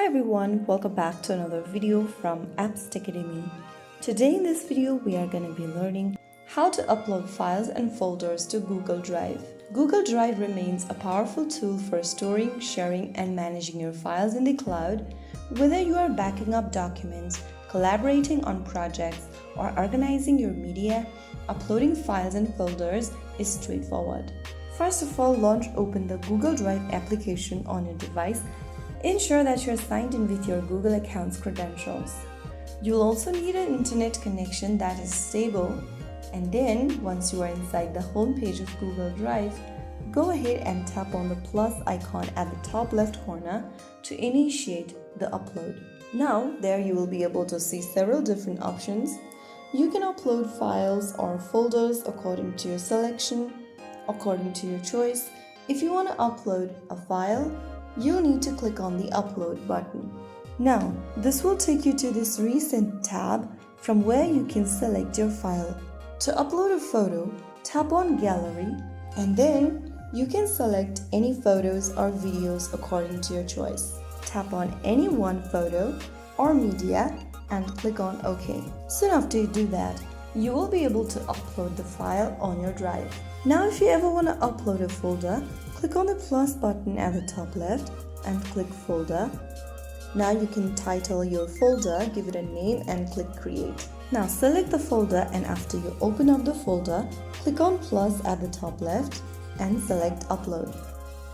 Hi everyone, welcome back to another video from Apps Academy. Today in this video we are going to be learning how to upload files and folders to Google Drive. Google Drive remains a powerful tool for storing, sharing and managing your files in the cloud. Whether you are backing up documents, collaborating on projects or organizing your media, uploading files and folders is straightforward. First of all, open the Google Drive application on your device. Ensure that you're signed in with your Google account's credentials. You'll also need an internet connection that is stable. And then, once you are inside the home page of Google Drive, go ahead and tap on the plus icon at the top left corner to initiate the upload. Now, there you will be able to see several different options. You can upload files or folders according to your selection, according to your choice. If you want to upload a file, you'll need to click on the upload button. Now, this will take you to this recent tab from where you can select your file. To upload a photo, tap on gallery and then you can select any photos or videos according to your choice. Tap on any one photo or media and click on OK. Soon after you do that, you will be able to upload the file on your drive. Now, if you ever want to upload a folder, click on the plus button at the top left and click folder. Now you can title your folder, give it a name and click create. Now select the folder and after you open up the folder, click on plus at the top left and select upload.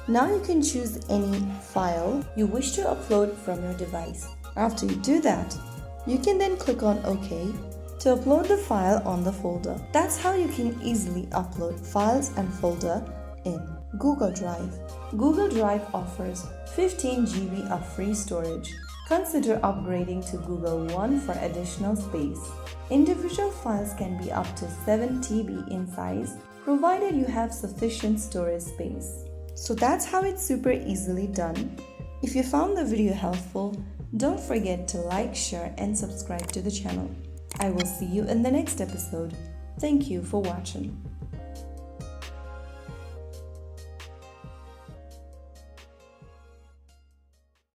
Now you can choose any file you wish to upload from your device. After you do that, you can then click on OK to upload the file on the folder. That's how you can easily upload files and folder in Google Drive. Google Drive offers 15 GB of free storage. Consider upgrading to Google One for additional space. Individual files can be up to 7 TB in size, provided you have sufficient storage space. So that's how it's super easily done. If you found the video helpful, don't forget to like, share and subscribe to the channel. I will see you in the next episode. Thank you for watching.